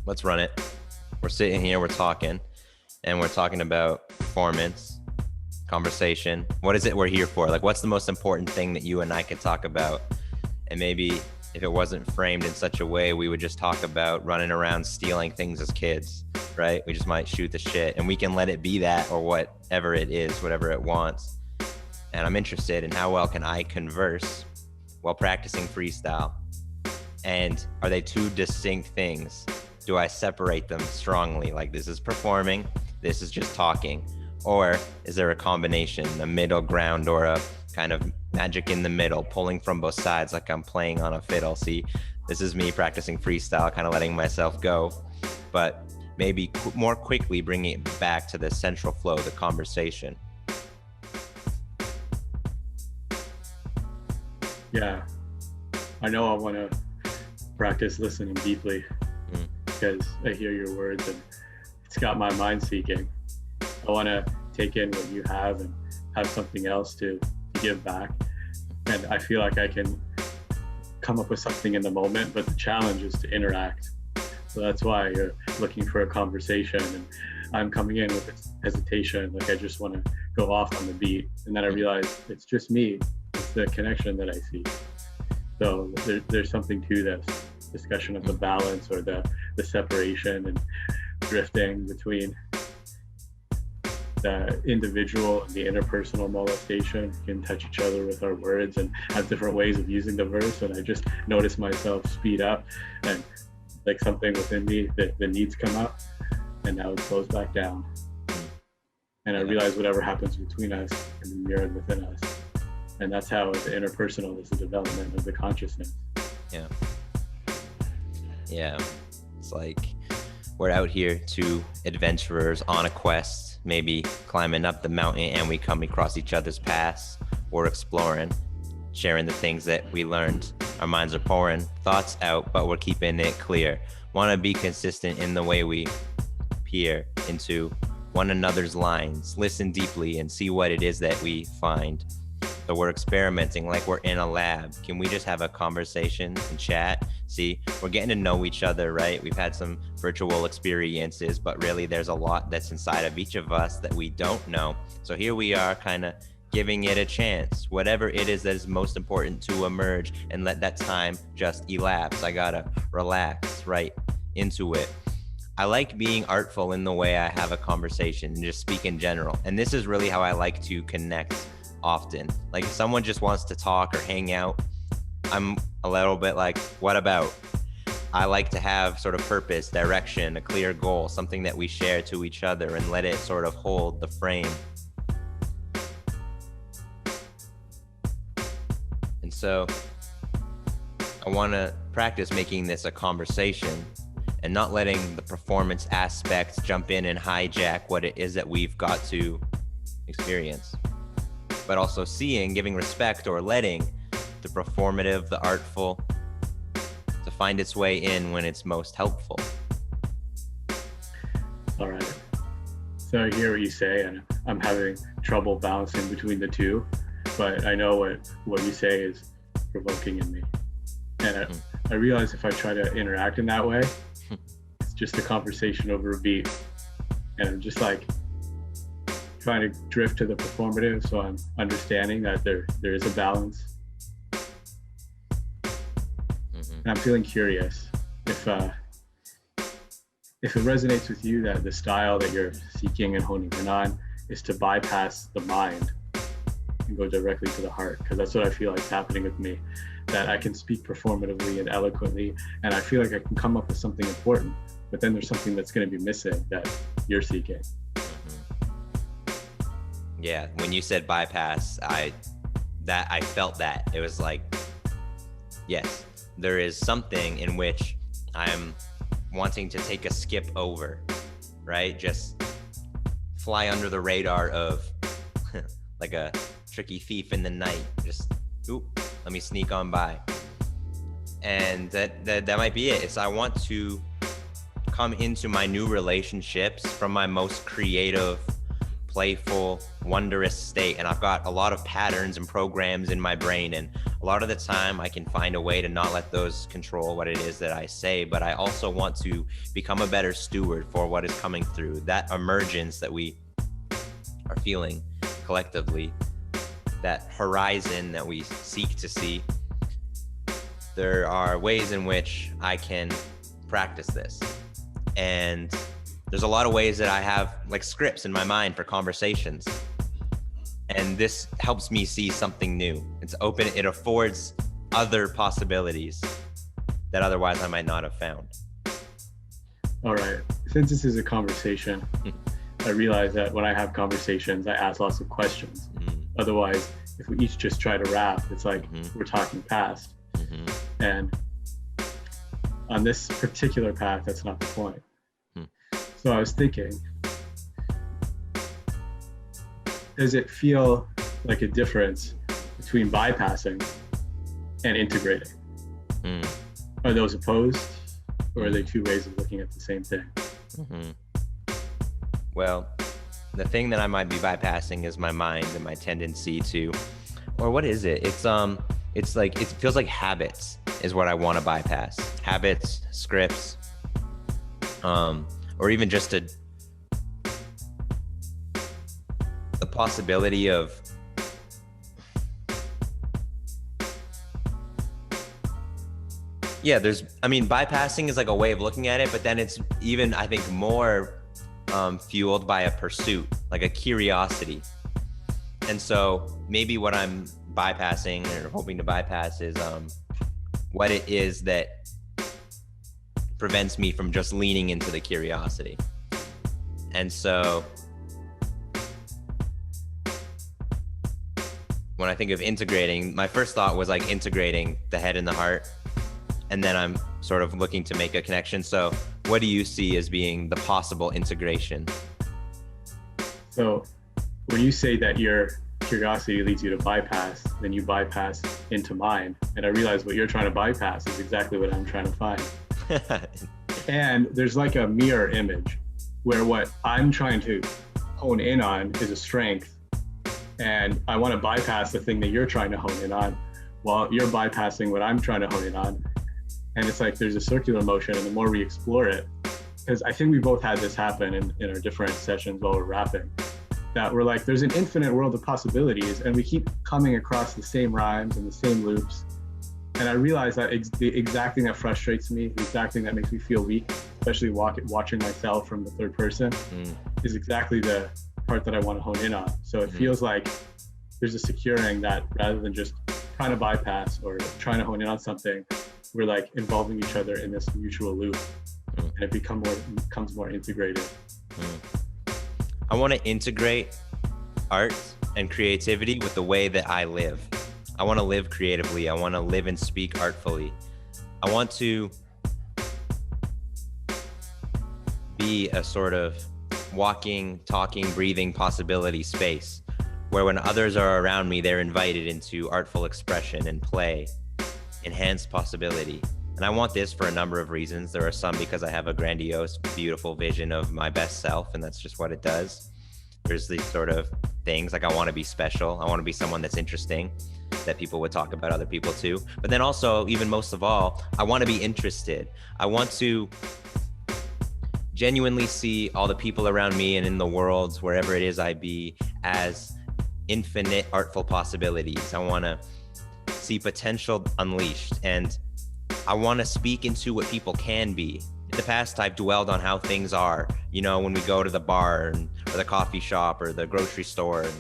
Let's run it. We're sitting here, we're talking, and we're talking about performance, conversation. What is it we're here for? Like, what's the most important thing that you and I could talk about? And maybe if it wasn't framed in such a way, we would just talk about running around stealing things as kids, right? We just might shoot the shit, and we can let it be that or whatever it is, whatever it wants. And I'm interested in how well can I converse while practicing freestyle? And are they two distinct things? Do I separate them strongly? Like, this is performing, this is just talking. Or is there a combination, a middle ground, or a kind of magic in the middle, pulling from both sides like I'm playing on a fiddle? See, this is me practicing freestyle, kind of letting myself go, but maybe more quickly bringing it back to the central flow, the conversation. Yeah, I know I want to practice listening deeply because I hear your words and it's got my mind seeking. I want to take in what you have and have something else to give back. And I feel like I can come up with something in the moment, but the challenge is to interact. So that's why you're looking for a conversation, and I'm coming in with hesitation. Like, I just want to go off on the beat. And then I realize it's just me. It's the connection that I see. So there's something to this discussion of the balance or the separation and drifting between the individual and the interpersonal molestation. We can touch each other with our words and have different ways of using the verse. And I just notice myself speed up, and like something within me, the needs come up, and now it slows back down. And I realize whatever happens between us can be mirrored within us. And that's how the interpersonal is the development of the consciousness. Yeah. Yeah. It's like we're out here, two adventurers on a quest, maybe climbing up the mountain, and we come across each other's paths. We're exploring, sharing the things that we learned. Our minds are pouring thoughts out, but we're keeping it clear. Want to be consistent in the way we peer into one another's lines, listen deeply, and see what it is that we find. So we're experimenting like we're in a lab. Can we just have a conversation and chat? See, we're getting to know each other, right? We've had some virtual experiences, but really there's a lot that's inside of each of us that we don't know. So here we are, kind of giving it a chance, whatever it is that is most important to emerge, and let that time just elapse. I gotta relax right into it. I like being artful in the way I have a conversation and just speak in general. And this is really how I like to connect often. Like, if someone just wants to talk or hang out, I'm a little bit like, what about? I like to have sort of purpose, direction, a clear goal, something that we share to each other, and let it sort of hold the frame. And so I want to practice making this a conversation and not letting the performance aspects jump in and hijack what it is that we've got to experience, but also seeing, giving respect, or letting the performative, the artful, to find its way in when it's most helpful. All right. So I hear what you say, and I'm having trouble balancing between the two, but I know what you say is provoking in me. And I realize if I try to interact in that way, it's just a conversation over a beat. And I'm just like trying to drift to the performative, so I'm understanding that there is a balance. And I'm feeling curious if it resonates with you that the style that you're seeking and honing in on is to bypass the mind and go directly to the heart, because that's what I feel like is happening with me, that I can speak performatively and eloquently, and I feel like I can come up with something important, but then there's something that's going to be missing that you're seeking. Yeah, when you said bypass, I felt that. It was like, yes, there is something in which I'm wanting to take a skip over, right? Just fly under the radar of like a tricky thief in the night. Just, oop, let me sneak on by. And that might be it. It's I want to come into my new relationships from my most creative playful, wondrous state. And I've got a lot of patterns and programs in my brain. And a lot of the time I can find a way to not let those control what it is that I say, but I also want to become a better steward for what is coming through. That emergence that we are feeling collectively, that horizon that we seek to see. There are ways in which I can practice this. And there's a lot of ways that I have like scripts in my mind for conversations. And this helps me see something new. It's open, it affords other possibilities that otherwise I might not have found. All right, since this is a conversation, I realize that when I have conversations, I ask lots of questions. Otherwise, if we each just try to rap, it's like we're talking past. And on this particular path, that's not the point. So I was thinking, does it feel like a difference between bypassing and integrating? Are those opposed, or are they two ways of looking at the same thing? Well, the thing that I might be bypassing is my mind and my tendency to, or what is it? It's like, it feels like habits is what I want to bypass. Habits, scripts, or even just the possibility of bypassing is like a way of looking at it, but then it's even, I think, more fueled by a pursuit, like a curiosity. And so maybe what I'm bypassing or hoping to bypass is what it is that prevents me from just leaning into the curiosity. And so when I think of integrating, my first thought was like integrating the head and the heart. And then I'm sort of looking to make a connection. So what do you see as being the possible integration? So when you say that your curiosity leads you to bypass, then you bypass into mind. And I realize what you're trying to bypass is exactly what I'm trying to find. And there's like a mirror image where what I'm trying to hone in on is a strength. And I want to bypass the thing that you're trying to hone in on while you're bypassing what I'm trying to hone in on. And it's like there's a circular motion, and the more we explore it, because I think we both had this happen in our different sessions while we're rapping, that we're like, there's an infinite world of possibilities, and we keep coming across the same rhymes and the same loops. And I realize that the exact thing that frustrates me, the exact thing that makes me feel weak, especially watching myself from the third person, is exactly the part that I want to hone in on. So it feels like there's a securing that rather than just trying to bypass or trying to hone in on something, we're like involving each other in this mutual loop, and it becomes more integrated. I want to integrate art and creativity with the way that I live. I want to live creatively. I want to live and speak artfully. I want to be a sort of walking, talking, breathing possibility space where when others are around me, they're invited into artful expression and play, enhanced possibility. And I want this for a number of reasons. There are some because I have a grandiose, beautiful vision of my best self, and that's just what it does. There's these sort of things like I want to be special. I want to be someone that's interesting, that people would talk about other people too. But then also, even most of all, I want to be interested. I want to genuinely see all the people around me and in the world, wherever it is I be, as infinite artful possibilities. I want to see potential unleashed, and I want to speak into what people can be. In the past, I've dwelled on how things are, you know, when we go to the bar or the coffee shop or the grocery store. And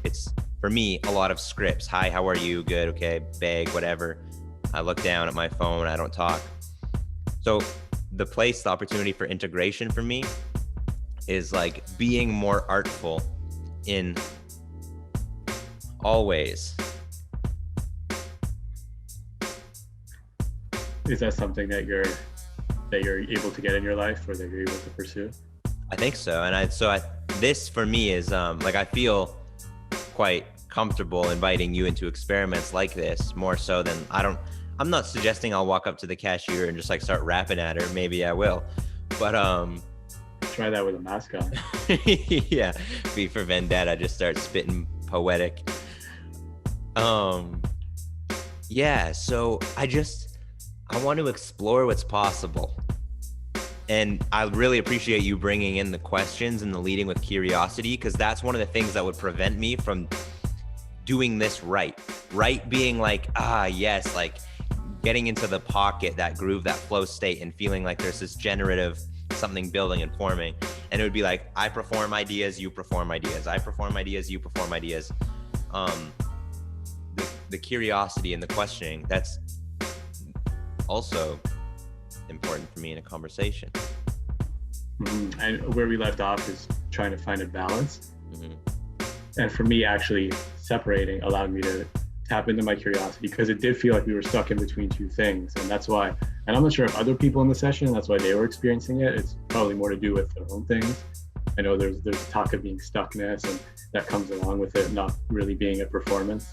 it's, for me, a lot of scripts. Hi, how are you? Good, okay, bag, whatever. I look down at my phone, I don't talk. So the opportunity for integration for me is like being more artful in all ways. Is that something that you're able to get in your life, or that you're able to pursue? I think so. And this for me is like, I feel quite comfortable inviting you into experiments like this, more so than I'm not suggesting I'll walk up to the cashier and just like start rapping at her. Maybe I will, but try that with a mask on. Yeah, V for Vendetta, just start spitting poetic. Yeah, so I want to explore what's possible. And I really appreciate you bringing in the questions and the leading with curiosity, because that's one of the things that would prevent me from doing this right. Right being like, yes, like getting into the pocket, that groove, that flow state, and feeling like there's this generative something building and forming. And it would be like, I perform ideas, you perform ideas. I perform ideas, you perform ideas. The curiosity and the questioning, that's also important for me in a conversation. Mm-hmm. And where we left off is trying to find a balance. Mm-hmm. And for me, actually separating allowed me to tap into my curiosity, because it did feel like we were stuck in between two things. And that's why, and I'm not sure if other people in the session, that's why they were experiencing it. It's probably more to do with their own things. I know there's talk of being stuckness, and that comes along with it not really being a performance.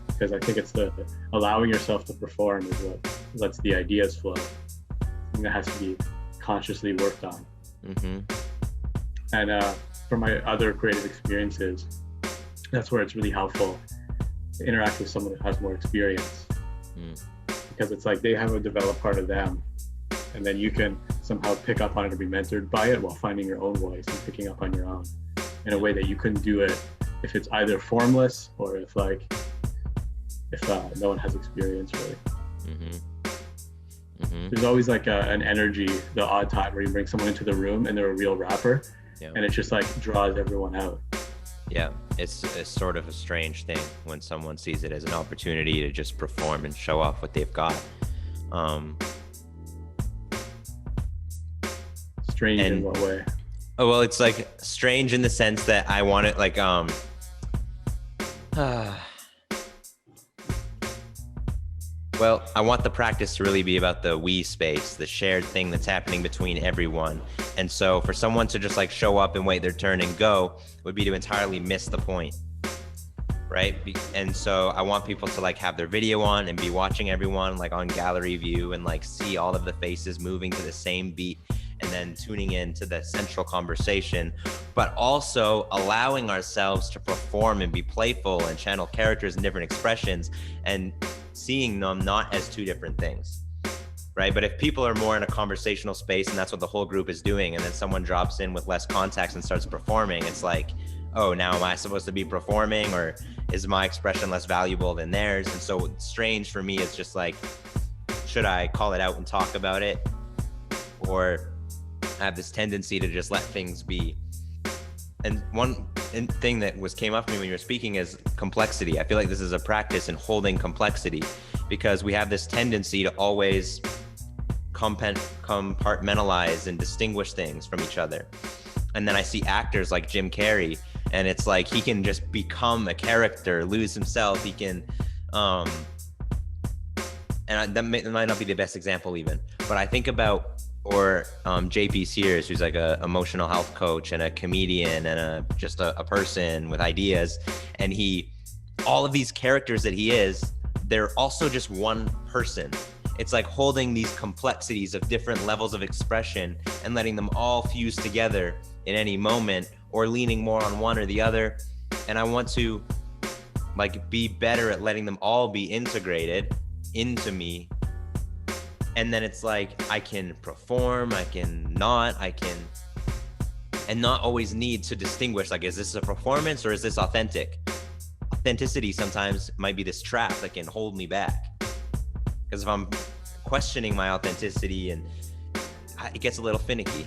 Because I think it's the allowing yourself to perform is what lets the ideas flow. Something that has to be consciously worked on. Mm-hmm. And for my other creative experiences, that's where it's really helpful to interact with someone who has more experience. Because it's like they have a developed part of them, and then you can somehow pick up on it or be mentored by it while finding your own voice and picking up on your own in a way that you couldn't do it if it's either formless or if no one has experience really. Mm-hmm. Mm-hmm. There's always like an energy, the odd time where you bring someone into the room and they're a real rapper, and it just like draws everyone out. Yeah, it's sort of a strange thing when someone sees it as an opportunity to just perform and show off what they've got. Strange in what way? Oh, well, it's like strange in the sense that I want it like well, I want the practice to really be about the we space, the shared thing that's happening between everyone. And so for someone to just like show up and wait their turn and go would be to entirely miss the point, right? And so I want people to like have their video on and be watching everyone like on gallery view and like see all of the faces moving to the same beat and then tuning in to the central conversation, but also allowing ourselves to perform and be playful and channel characters and different expressions and seeing them not as two different things, right? But if people are more in a conversational space and that's what the whole group is doing, and then someone drops in with less context and starts performing, it's like, oh, now am I supposed to be performing, or is my expression less valuable than theirs? And so strange for me is just like, should I call it out and talk about it? Or I have this tendency to just let things be. And one thing that came up to me when you were speaking is complexity. I feel like this is a practice in holding complexity, because we have this tendency to always compartmentalize and distinguish things from each other. And then I see actors like Jim Carrey, and it's like he can just become a character, lose himself. He can, and that might not be the best example even, but I think about JP Sears, who's like a emotional health coach and a comedian and just a person with ideas. And all of these characters that he is, they're also just one person. It's like holding these complexities of different levels of expression and letting them all fuse together in any moment, or leaning more on one or the other. And I want to like be better at letting them all be integrated into me. And then it's like, I can perform, and not always need to distinguish, like, is this a performance or is this authentic? Authenticity sometimes might be this trap that can hold me back. Because if I'm questioning my authenticity, and it gets a little finicky.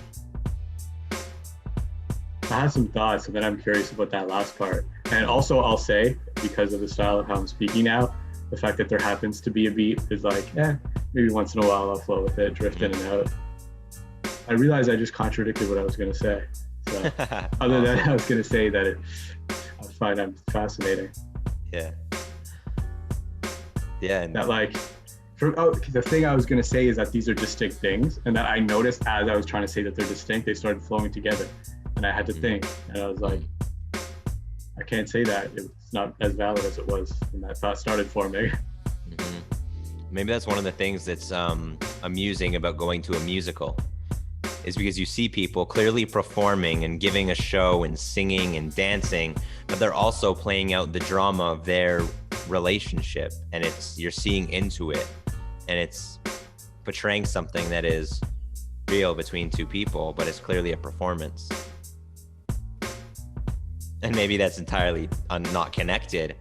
I have some thoughts, and then I'm curious about that last part. And also I'll say, because of the style of how I'm speaking now, the fact that there happens to be a beat is like, maybe once in a while I'll flow with it, drift in and out. I realized I just contradicted what I was going to say. So other than I was going to say that I find that fascinating. Yeah. Yeah. That like, the thing I was going to say is that these are distinct things, and that I noticed as I was trying to say that they're distinct, they started flowing together. And I had to think, and I was like, I can't say that. It's not as valid as it was. And that thought started forming. Maybe that's one of the things that's amusing about going to a musical, is because you see people clearly performing and giving a show and singing and dancing, but they're also playing out the drama of their relationship, and you're seeing into it, and it's portraying something that is real between two people, but it's clearly a performance. And maybe that's entirely not connected.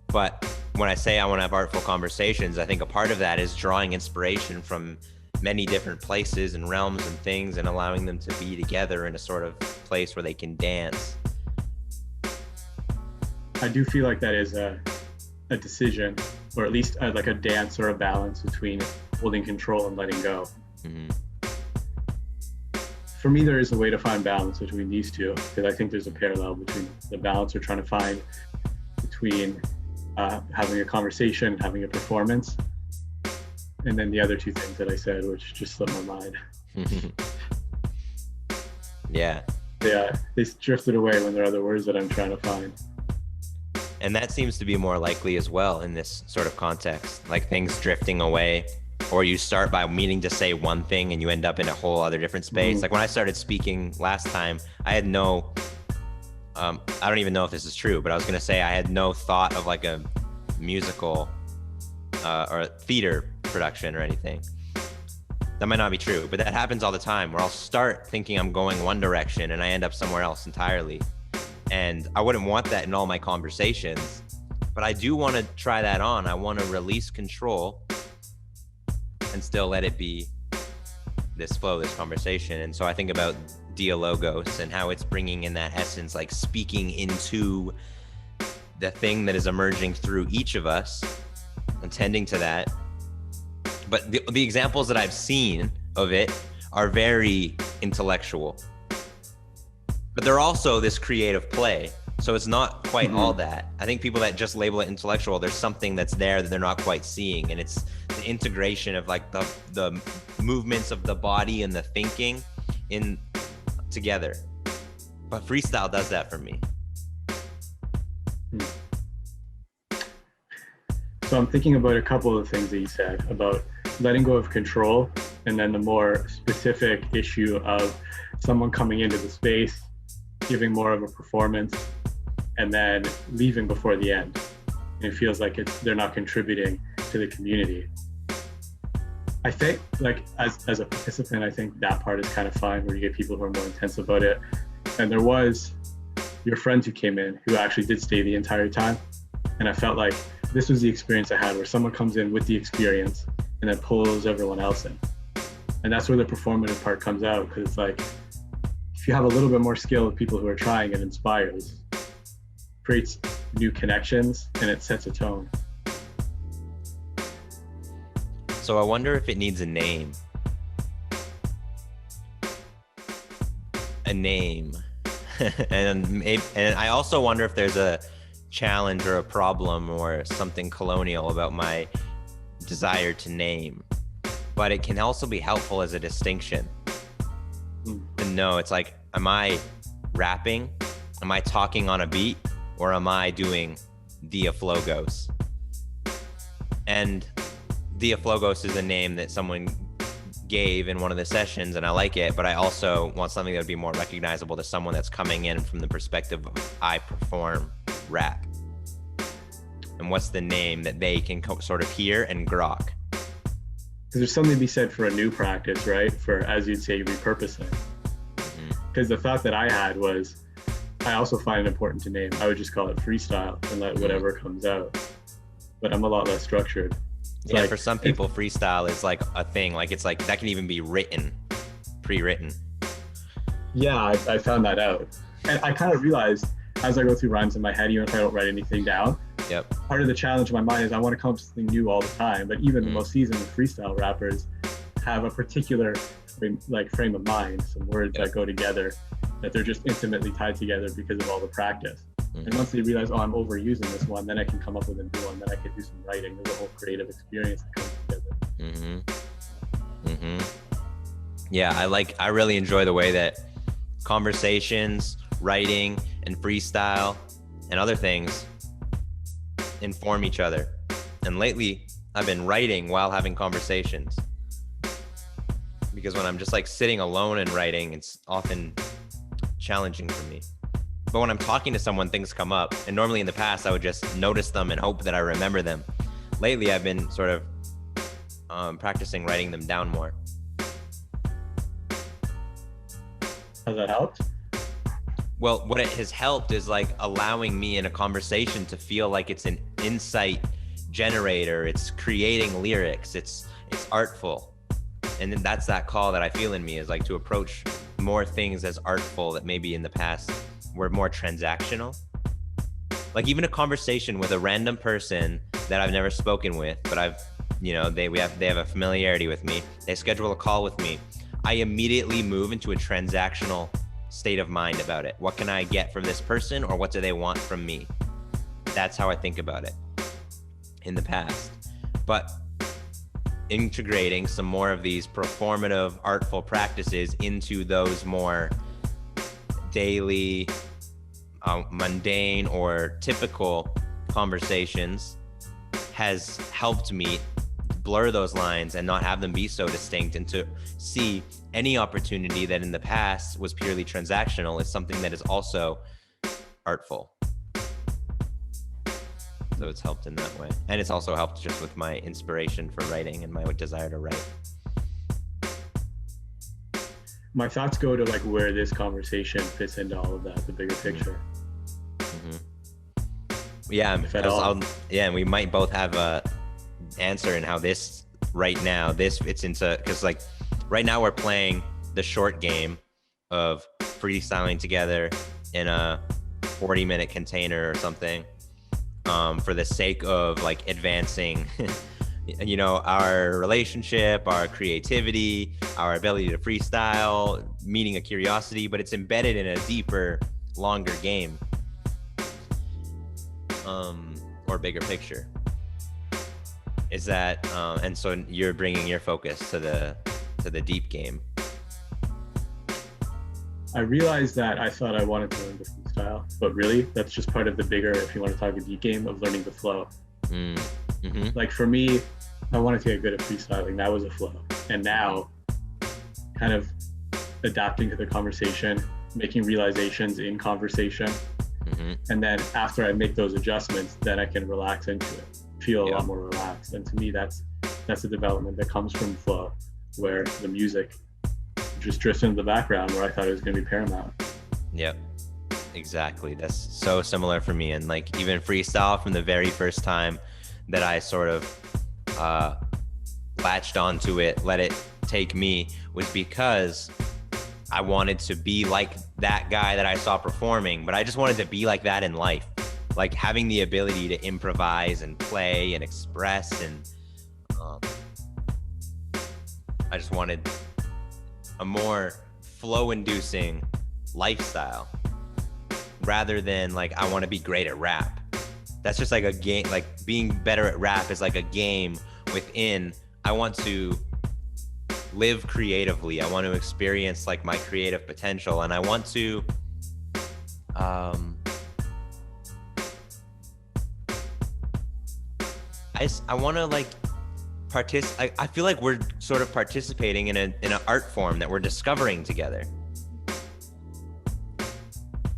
But when I say I want to have artful conversations, I think a part of that is drawing inspiration from many different places and realms and things, and allowing them to be together in a sort of place where they can dance. I do feel like that is a decision, or at least like a dance or a balance between holding control and letting go. Mm-hmm. For me, there is a way to find balance between these two, because I think there's a parallel between the balance we're trying to find between having a conversation, having a performance, and then the other two things that I said, which just slipped my mind. Yeah, they drifted away when there are other words that I'm trying to find. And that seems to be more likely as well in this sort of context, like things drifting away, or you start by meaning to say one thing and you end up in a whole other different space. Mm-hmm. Like when I started speaking last time, I had no, I don't even know if this is true, but I was going to say I had no thought of like a musical or a theater production or anything. That might not be true, but that happens all the time, where I'll start thinking I'm going one direction and I end up somewhere else entirely. And I wouldn't want that in all my conversations, but I do want to try that on. I want to release control and still let it be this flow, this conversation. And so I think about dialogos and how it's bringing in that essence, like speaking into the thing that is emerging through each of us and tending to that. But the examples that I've seen of it are very intellectual, but they're also this creative play. So it's not quite all that. I think people that just label it intellectual, there's something that's there that they're not quite seeing. And it's the integration of like the movements of the body and the thinking in together. But freestyle does that for me. So I'm thinking about a couple of things that you said about letting go of control, and then the more specific issue of someone coming into the space, giving more of a performance, and then leaving before the end. And it feels like they're not contributing to the community. I think, like, as a participant, I think that part is kind of fine, where you get people who are more intense about it. And there was your friends who came in who actually did stay the entire time. And I felt like this was the experience I had, where someone comes in with the experience and then pulls everyone else in. And that's where the performative part comes out, because it's like, if you have a little bit more skill with people who are trying, it inspires, creates new connections, and it sets a tone. So I wonder if it needs a name. A name. and I also wonder if there's a challenge or a problem or something colonial about my desire to name. But it can also be helpful as a distinction. And no, it's like, am I rapping? Am I talking on a beat? Or am I doing diaflogos? And diaflogos is a name that someone gave in one of the sessions, and I like it, but I also want something that would be more recognizable to someone that's coming in from the perspective of I perform rap. And what's the name that they can sort of hear and grok? Because there's something to be said for a new practice, right? For, as you'd say, repurposing. Because the thought that I had was, I also find it important to name. I would just call it freestyle and let whatever comes out. But I'm a lot less structured. It's yeah, like, for some people, freestyle is like a thing. Like, it's like, that can even be written, pre-written. Yeah, I found that out. And I kind of realized, as I go through rhymes in my head, even if I don't write anything down, part of the challenge in my mind is I want to come up with something new all the time. But even the most seasoned freestyle rappers have a particular frame of mind, some words that go together, that they're just intimately tied together because of all the practice. And once they realize, oh, I'm overusing this one, then I can come up with a new one, then I can do some writing. There's a whole creative experience that comes together. Yeah, I really enjoy the way that conversations, writing, and freestyle and other things inform each other. And lately, I've been writing while having conversations, because when I'm just like sitting alone and writing, it's often challenging for me. But when I'm talking to someone, things come up. And normally in the past, I would just notice them and hope that I remember them. Lately, I've been sort of practicing writing them down more. Has that helped? Well, what it has helped is like allowing me in a conversation to feel like it's an insight generator. It's creating lyrics. It's artful. And then that's that call that I feel in me, is like to approach more things as artful that maybe in the past were more transactional. Like even a conversation with a random person that I've never spoken with, but I've, you know, they have a familiarity with me. They schedule a call with me. I immediately move into a transactional state of mind about it. What can I get from this person, or what do they want from me? That's how I think about it in the past. But integrating some more of these performative, artful practices into those more daily, mundane or typical conversations has helped me blur those lines and not have them be so distinct, and to see any opportunity that in the past was purely transactional as something that is also artful. So it's helped in that way. And it's also helped just with my inspiration for writing and my desire to write. My thoughts go to like where this conversation fits into all of that, the bigger picture. Yeah, If at all. and we might both have a answer in how this right now this fits into, because like right now we're playing the short game of freestyling together in a 40-minute container or something, for the sake of like advancing you know, our relationship, our creativity, our ability to freestyle, meeting a curiosity, but it's embedded in a deeper, longer game, or bigger picture. Is that, and so you're bringing your focus to the deep game. I realized that I thought I wanted to learn the freestyle, but really that's just part of the bigger, if you want to talk a deep game, of learning the flow. Like for me, I wanted to get good at freestyling. That was a flow. And now kind of adapting to the conversation, making realizations in conversation. And then after I make those adjustments, then I can relax into it, feel a lot more relaxed. And to me, that's a development that comes from flow, where the music just drifts into the background, where I thought it was going to be paramount. Yep, exactly. That's so similar for me. And like even freestyle, from the very first time that I sort of latched onto it, let it take me, was because I wanted to be like that guy that I saw performing, but I just wanted to be like that in life, like having the ability to improvise and play and express. And I just wanted a more flow-inducing lifestyle, rather than like I want to be great at rap. That's just like a game. Like being better at rap is like a game within. I want to live creatively. I want to experience like my creative potential, and I want to I want to like I feel like we're sort of participating in an art form that we're discovering together,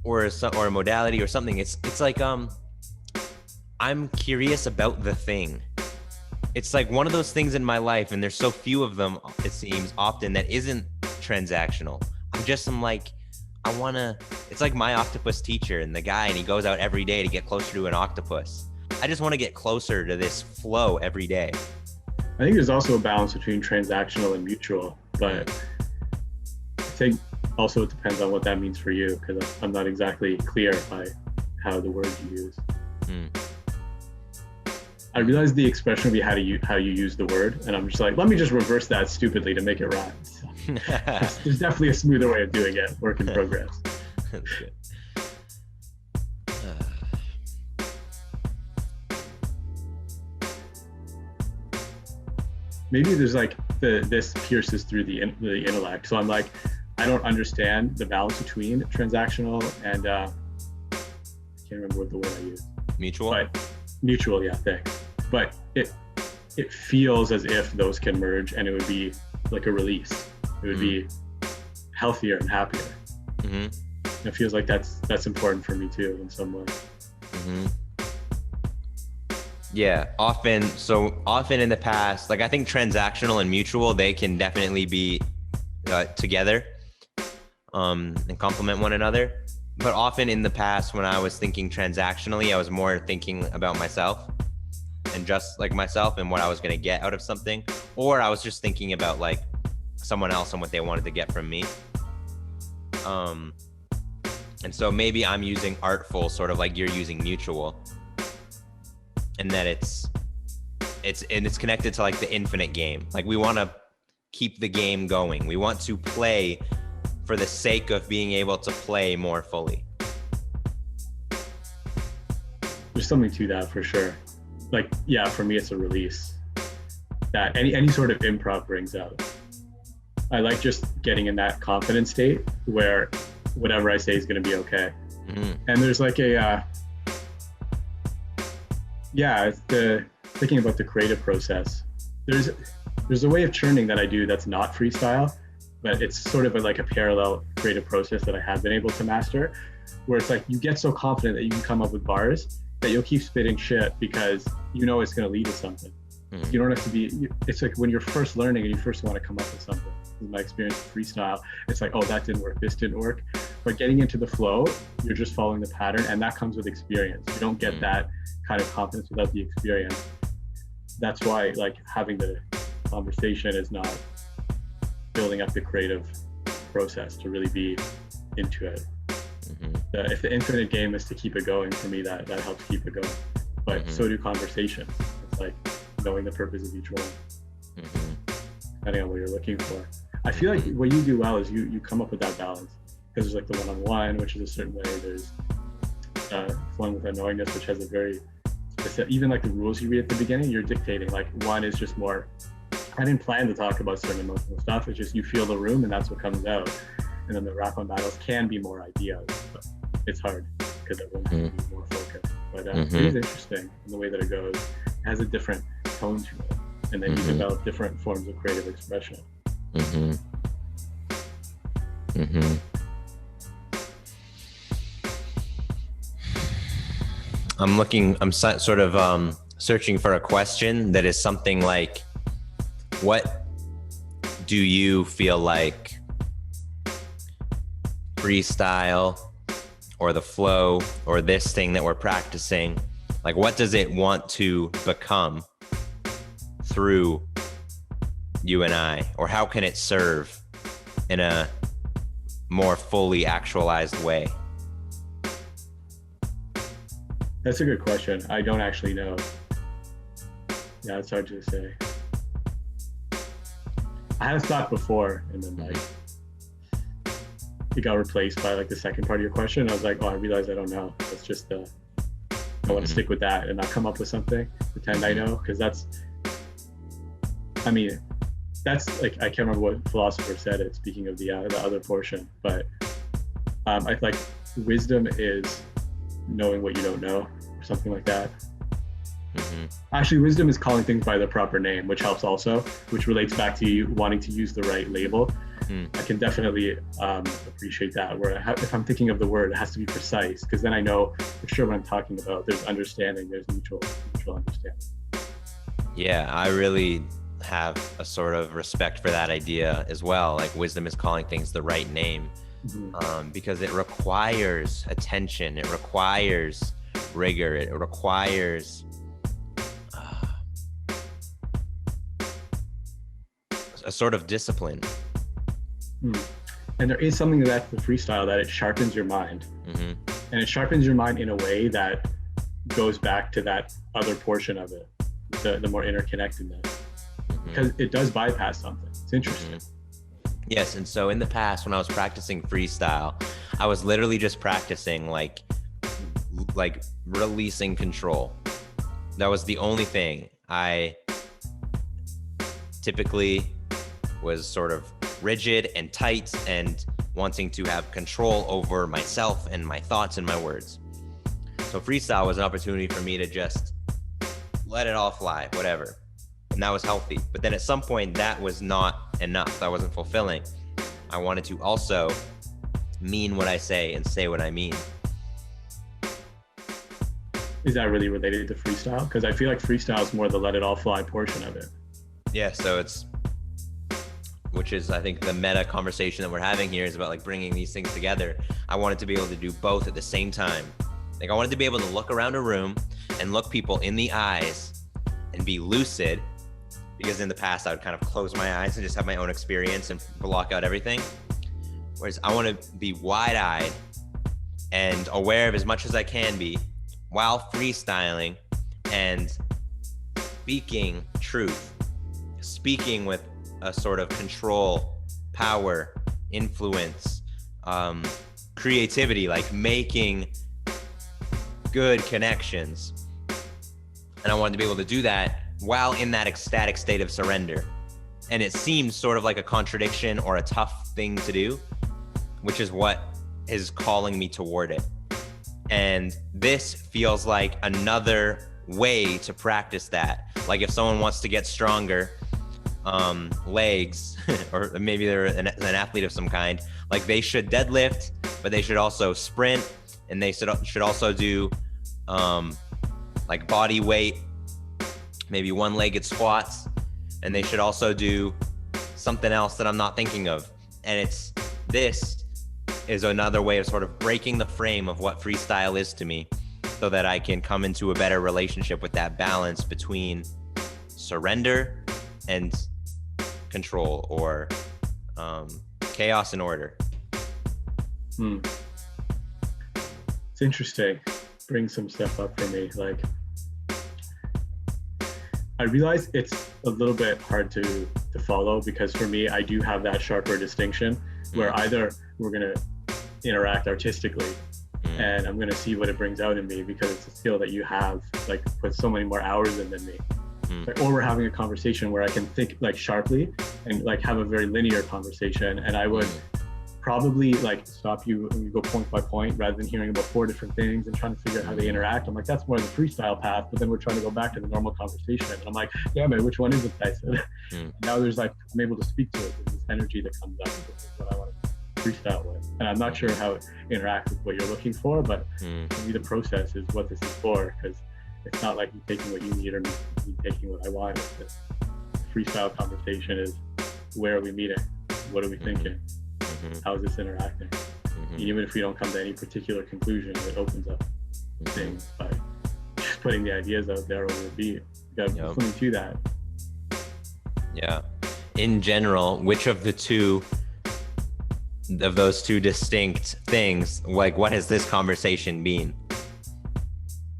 or a modality or something. It's like I'm curious about the thing. It's like one of those things in my life, and there's so few of them, it seems, often, that isn't transactional. I'm like, it's like my octopus teacher and the guy, and he goes out every day to get closer to an octopus. I just want to get closer to this flow every day. I think there's also a balance between transactional and mutual, but I think also it depends on what that means for you, because I'm not exactly clear by how the words you use. I realized the expression would be how you use the word, and I'm just like, let me just reverse that stupidly to make it rhyme. So, there's definitely a smoother way of doing it. Work in progress. That's good. Maybe there's like this pierces through the intellect. So I'm like, I don't understand the balance between transactional and I can't remember what the word I used. Mutual. But mutual, yeah, thanks. But it feels as if those can merge, and it would be like a release. it would be healthier and happier. Mm-hmm. It feels like that's important for me too in some way. Mm-hmm. Yeah, often in the past, like I think transactional and mutual, they can definitely be together and complement one another. But often in the past, when I was thinking transactionally, I was more thinking about myself and just like myself and what I was going to get out of something, or I was just thinking about like someone else and what they wanted to get from me. And so maybe I'm using artful, sort of like you're using mutual, and that it's connected to like the infinite game. Like we want to keep the game going. We want to play for the sake of being able to play more fully. There's something to that for sure. Like, yeah, for me, it's a release that any sort of improv brings out. I like just getting in that confident state where whatever I say is going to be okay. Mm-hmm. And there's like thinking about the creative process. There's a way of churning that I do that's not freestyle, but it's sort of like a parallel creative process that I have been able to master, where it's like you get so confident that you can come up with bars that you'll keep spitting shit because you know it's going to lead to something. Mm-hmm. You don't have to be, it's like when you're first learning and you first want to come up with something. In my experience with freestyle, it's like, oh, that didn't work, this didn't work. But getting into the flow, you're just following the pattern, and that comes with experience. You don't get that kind of confidence without the experience. That's why like having the conversation is not building up the creative process to really be into it. Mm-hmm. If the infinite game is to keep it going, for me that helps keep it going. But so do conversations. It's like knowing the purpose of each one, depending on what you're looking for. I feel like what you do well is you come up with that balance, because there's like the one-on-one, which is a certain way. There's flowing with unknowingness, which has a very specific, even like the rules you read at the beginning, you're dictating. Like one is just more, I didn't plan to talk about certain emotional stuff. It's just you feel the room and that's what comes out. And then the rap-on battles can be more ideas, but it's hard because everyone has to be more focused. But it is interesting in the way that it goes. It has a different tone to it. And then you develop different forms of creative expression. I'm sort of searching for a question that is something like, what do you feel like freestyle or the flow or this thing that we're practicing, like what does it want to become through you and I, or how can it serve in a more fully actualized way? That's a good question. I don't actually know. Yeah, it's hard to say. I had a thought before, and then like it got replaced by like the second part of your question. I was like, oh, I realized I don't know. It's just I want to stick with that and not come up with something, pretend I know, because that's like, I can't remember what philosopher said it, speaking of the other portion, but I like wisdom is knowing what you don't know, or something like that. Actually, wisdom is calling things by their proper name, which helps also, which relates back to you wanting to use the right label. I can definitely appreciate that, where if I'm thinking of the word, it has to be precise, because then I know for sure what I'm talking about. There's understanding, there's mutual understanding. Yeah, I really have a sort of respect for that idea as well. Like wisdom is calling things the right name, because it requires attention, it requires rigor, it requires a sort of discipline. And there is something to that, the freestyle, that it sharpens your mind, and it sharpens your mind in a way that goes back to that other portion of it, the more interconnectedness, because it does bypass something. It's interesting. Yes, and so in the past when I was practicing freestyle, I was literally just practicing like releasing control. That was the only thing. I typically was sort of rigid and tight and wanting to have control over myself and my thoughts and my words. So freestyle was an opportunity for me to just let it all fly, whatever. and that was healthy. But then at some point that was not enough. That wasn't fulfilling. I wanted to also mean what I say and say what I mean. Is that really related to freestyle? Because I feel like freestyle is more the let it all fly portion of it. Yeah, so which is I think the meta conversation that we're having here is about like bringing these things together. I wanted to be able to do both at the same time. Like I wanted to be able to look around a room and look people in the eyes and be lucid, because in the past I would kind of close my eyes and just have my own experience and block out everything. Whereas I want to be wide-eyed and aware of as much as I can be while freestyling and speaking truth, speaking with a sort of control, power, influence, creativity, like making good connections. And I wanted to be able to do that while in that ecstatic state of surrender. And it seems sort of like a contradiction or a tough thing to do, which is what is calling me toward it. And this feels like another way to practice that. Like if someone wants to get stronger legs, or maybe they're an athlete of some kind, like they should deadlift, but they should also sprint, and they should also do like body weight, maybe one-legged squats, and they should also do something else that I'm not thinking of. And this is another way of sort of breaking the frame of what freestyle is to me, so that I can come into a better relationship with that balance between surrender and control, or chaos and order. It's interesting. Bring some stuff up for me. Like, I realize it's a little bit hard to follow, because for me, I do have that sharper distinction where either we're going to interact artistically and I'm going to see what it brings out in me, because it's a skill that you have like put so many more hours in than me. Like, or we're having a conversation where I can think like sharply and like have a very linear conversation, and I would probably like stop you and you go point by point rather than hearing about 4 different things and trying to figure out how they interact. I'm like, that's more the freestyle path, but then we're trying to go back to the normal conversation, and I'm like, yeah man, which one is it, Tyson? Now there's like, I'm able to speak to it. There's this energy that comes up. This is what I want to freestyle with, and I'm not sure how it interacts with what you're looking for, but for me the process is what this is for, because it's not like me taking what you need or me taking what I want. The freestyle conversation is, where are we meeting? What are we thinking? How is this interacting? Even if we don't come to any particular conclusion, it opens up things by just putting the ideas out there over a beat. You got something to that. Yeah. In general, which of the two of those two distinct things, like what has this conversation been?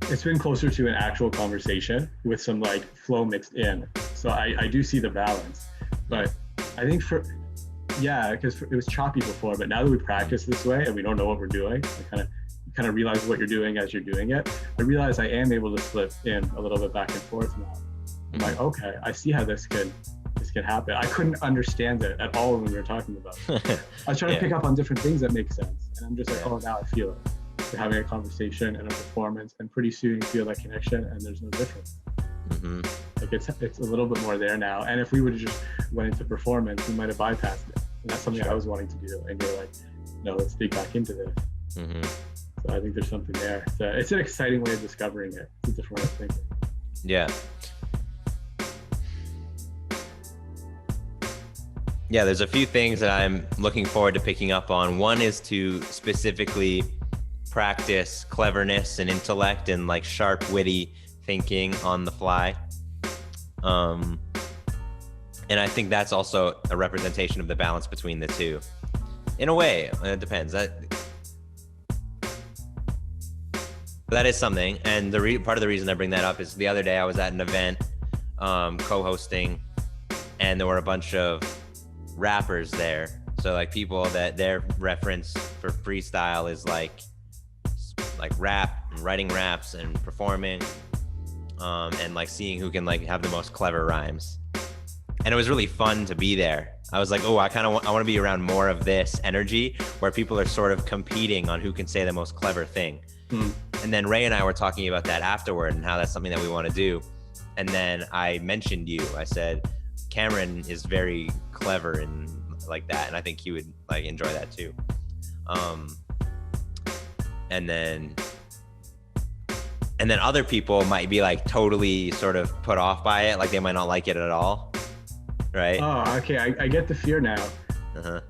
It's been closer to an actual conversation with some like flow mixed in. So I do see the balance, but I think because it was choppy before, but now that we practice this way and we don't know what we're doing, I kind of realize what you're doing as you're doing it. I realize I am able to slip in a little bit back and forth now. I'm like, okay, I see how this can happen. I couldn't understand it at all when we were talking about it. I was trying to pick up on different things that make sense, and I'm just like, oh, now I feel it. We're having a conversation and a performance, and pretty soon you feel that connection, and there's no difference. Like it's a little bit more there now. And if we would have just went into performance, we might have bypassed it. And that's something I was wanting to do. And you're like, no, let's dig back into this. So I think there's something there. It's an exciting way of discovering it. It's a different way of thinking. Yeah. Yeah, there's a few things that I'm looking forward to picking up on. One is to specifically practice cleverness and intellect and like sharp, witty thinking on the fly. And I think that's also a representation of the balance between the two. In a way, it depends. That is something. And part of the reason I bring that up is the other day I was at an event co-hosting, and there were a bunch of rappers there. So like people that their reference for freestyle is like rap and writing raps and performing, and like seeing who can like have the most clever rhymes. And it was really fun to be there. I was like, oh, I want to be around more of this energy where people are sort of competing on who can say the most clever thing. And then Ray and I were talking about that afterward and how that's something that we want to do. And then I mentioned you. I said, Cameron is very clever and like that. And I think he would like enjoy that too. And then other people might be like totally sort of put off by it. Like they might not like it at all. Right? Oh, okay. I get the fear now. Uh-huh.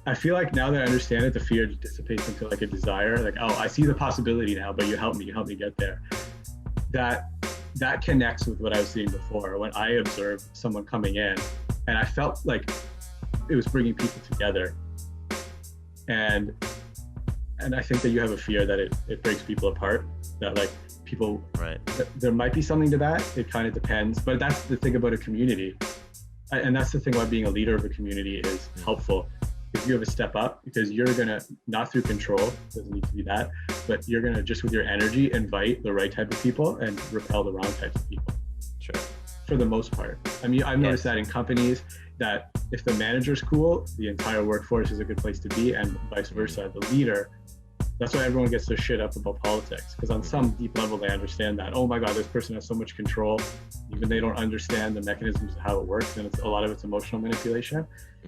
I feel like now that I understand it, the fear dissipates into like a desire. Like, oh, I see the possibility now, but you help me get there. That connects with what I was seeing before when I observed someone coming in and I felt like it was bringing people together. And I think that you have a fear that it breaks people apart, that like people, right. There might be something to that. It kind of depends, but that's the thing about a community. And that's the thing why being a leader of a community is helpful. If you have a step up, because you're gonna, not through control, doesn't need to be that, but you're gonna just with your energy invite the right type of people and repel the wrong types of people. Sure. For the most part. I mean, I've noticed that in companies that if the manager's cool, the entire workforce is a good place to be, and vice versa. The leader, that's why everyone gets their shit up about politics, because on some deep level they understand that, oh my God, this person has so much control, even they don't understand the mechanisms of how it works, and a lot of it's emotional manipulation.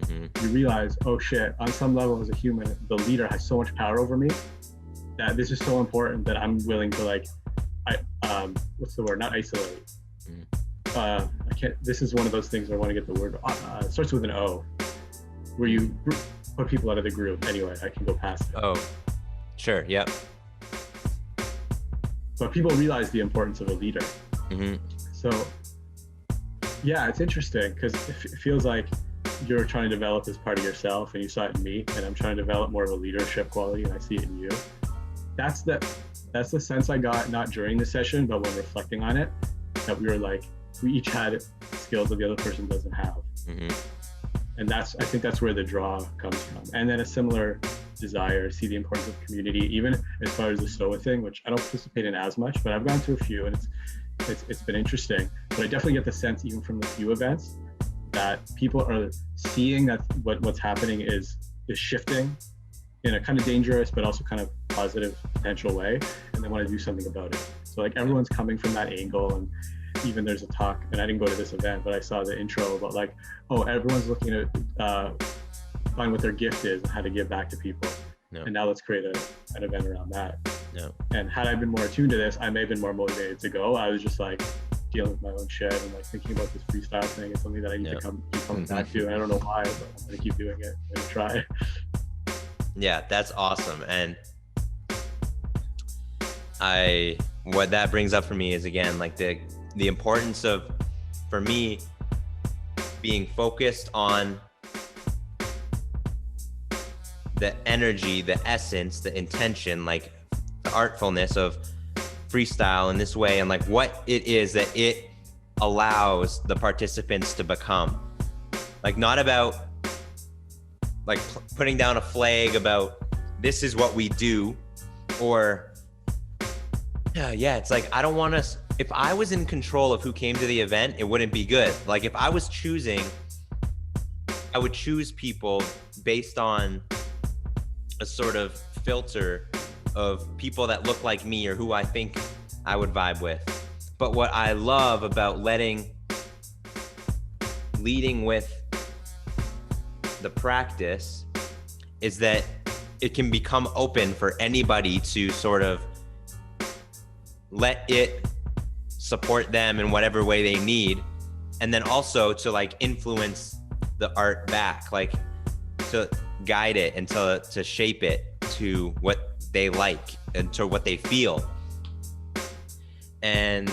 You realize, oh shit, on some level as a human, the leader has so much power over me that this is so important that I'm willing to like, what's the word? Not isolate. I can't, this is one of those things where I want to get the word, it starts with an O, where you put people out of the group. Anyway, I can go past it. Oh, sure, yep. But people realize the importance of a leader. So yeah, it's interesting because it feels like you're trying to develop this part of yourself and you saw it in me, and I'm trying to develop more of a leadership quality and I see it in you. That's the sense I got, not during the session, but when reflecting on it, that we were like, we each had skills that the other person doesn't have. And I think that's where the draw comes from. And then a similar desire, see the importance of community, even as far as the SOA thing, which I don't participate in as much, but I've gone to a few and it's been interesting. But I definitely get the sense, even from the few events, that people are seeing that what's happening is shifting in a kind of dangerous, but also kind of positive potential way. And they want to do something about it. So like everyone's coming from that angle, and even there's a talk, and I didn't go to this event, but I saw the intro about like, oh, everyone's looking to find what their gift is and how to give back to people. And now let's create an event around that. And had I been more attuned to this, I may have been more motivated to go. I was just like dealing with my own shit and like thinking about this freestyle thing. It's something that I need to keep coming back to. And I don't know why, but I'm gonna keep doing it and try. Yeah, that's awesome. And what that brings up for me is, again, like the importance of, for me, being focused on the energy, the essence, the intention, like the artfulness of freestyle in this way, and like what it is that it allows the participants to become. Like not about like putting down a flag about this is what we do, or it's like, I don't want us, if I was in control of who came to the event, it wouldn't be good. Like if I was choosing, I would choose people based on a sort of filter of people that look like me or who I think I would vibe with. But what I love about leading with the practice is that it can become open for anybody to sort of let it support them in whatever way they need, and then also to like influence the art back, like to guide it and to shape it to what they like and to what they feel. And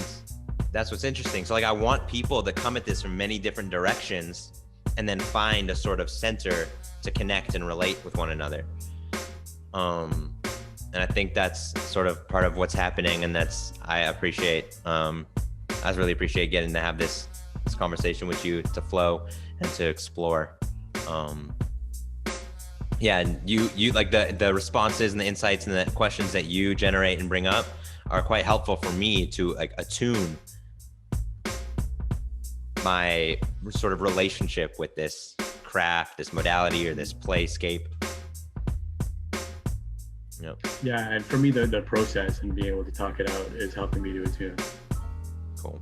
that's what's interesting. So like I want people to come at this from many different directions and then find a sort of center to connect and relate with one another. And I think that's sort of part of what's happening, and I really appreciate getting to have this conversation with you, to flow and to explore. And you like the responses and the insights and the questions that you generate and bring up are quite helpful for me to like attune my sort of relationship with this craft, this modality, or this playscape. Yeah, and for me, the process and being able to talk it out is helping me to attune. Cool.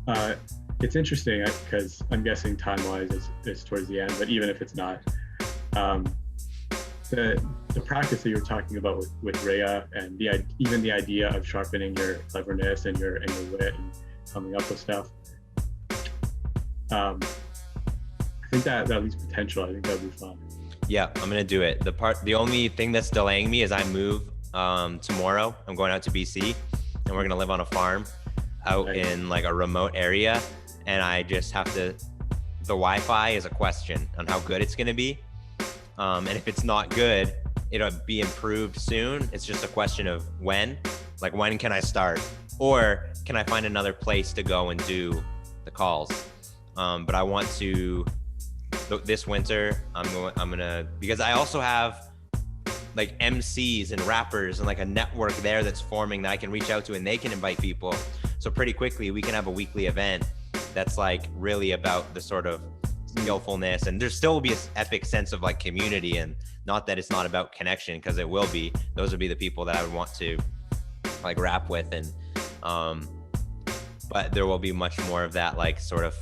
Uh, it's interesting because I'm guessing time-wise it's towards the end, but even if it's not, um, the practice that you were talking about with Rhea and even the idea of sharpening your cleverness and your wit and coming up with stuff. I think that leaves potential. I think that'd be fun. Yeah, I'm gonna do it. The only thing that's delaying me is I move tomorrow. I'm going out to BC, and we're gonna live on a farm out in like a remote area, and I just have to. The Wi-Fi is a question on how good it's gonna be, and if it's not good, it'll be improved soon. It's just a question of when. Like when can I start, or can I find another place to go and do the calls? But I want to. This winter, I'm gonna, because I also have like MCs and rappers and like a network there that's forming that I can reach out to, and they can invite people. So pretty quickly we can have a weekly event that's like really about the sort of skillfulness, and there still will be an epic sense of like community, and not that it's not about connection, because it will be. Those would be the people that I would want to like rap with, and but there will be much more of that like sort of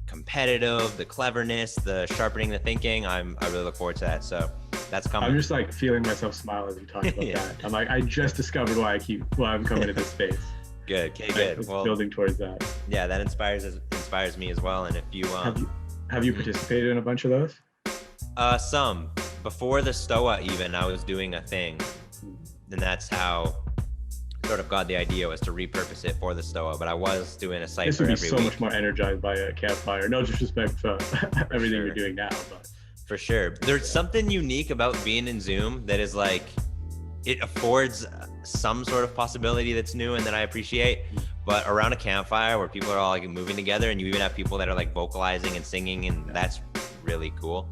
competitive, the cleverness, the sharpening the thinking. I really look forward to that. So that's coming. I'm just like feeling myself smile as you talk about that. I'm like, I just discovered why I'm coming to this space. Good. Okay, good. Well, building towards that. Yeah, that inspires me as well. And if you have you participated in a bunch of those? Some before the Stoa, even I was doing a thing, and that's how sort of got the idea, was to repurpose it for the Stoa. But I was doing a site. This would be every so week. much more energized by a campfire. No disrespect for everything you're doing now, but for sure, there's something unique about being in Zoom that is like, it affords some sort of possibility that's new and that I appreciate. But around a campfire where people are all like moving together, and you even have people that are like vocalizing and singing, and that's really cool.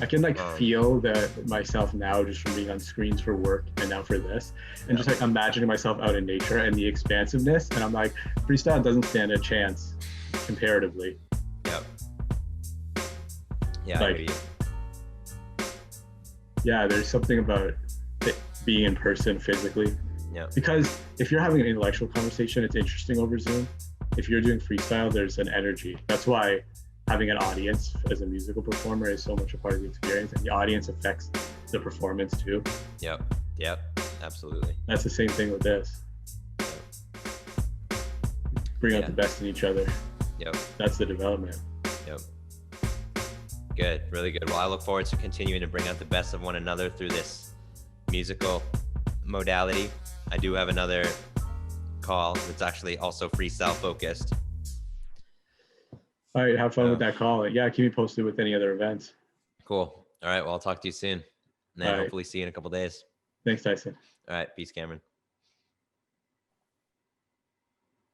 I can like feel that myself now, just from being on screens for work and now for this, and just like imagining myself out in nature and the expansiveness. And I'm like, freestyle doesn't stand a chance comparatively. Yep. Yeah, like, I hear you. Yeah, there's something about being in person physically. Yeah. Because if you're having an intellectual conversation, it's interesting over Zoom. If you're doing freestyle, there's an energy. That's why having an audience as a musical performer is so much a part of the experience, and the audience affects the performance too. Yep, absolutely. That's the same thing with this. Bring out the best in each other. Yep. That's the development. Yep. Good, really good. Well, I look forward to continuing to bring out the best of one another through this musical modality. I do have another call that's actually also freestyle focused. All right, have fun with that call. Yeah, keep me posted with any other events. Cool. All right, well, I'll talk to you soon. And then hopefully see you in a couple days. Thanks, Tyson. All right, peace, Cameron.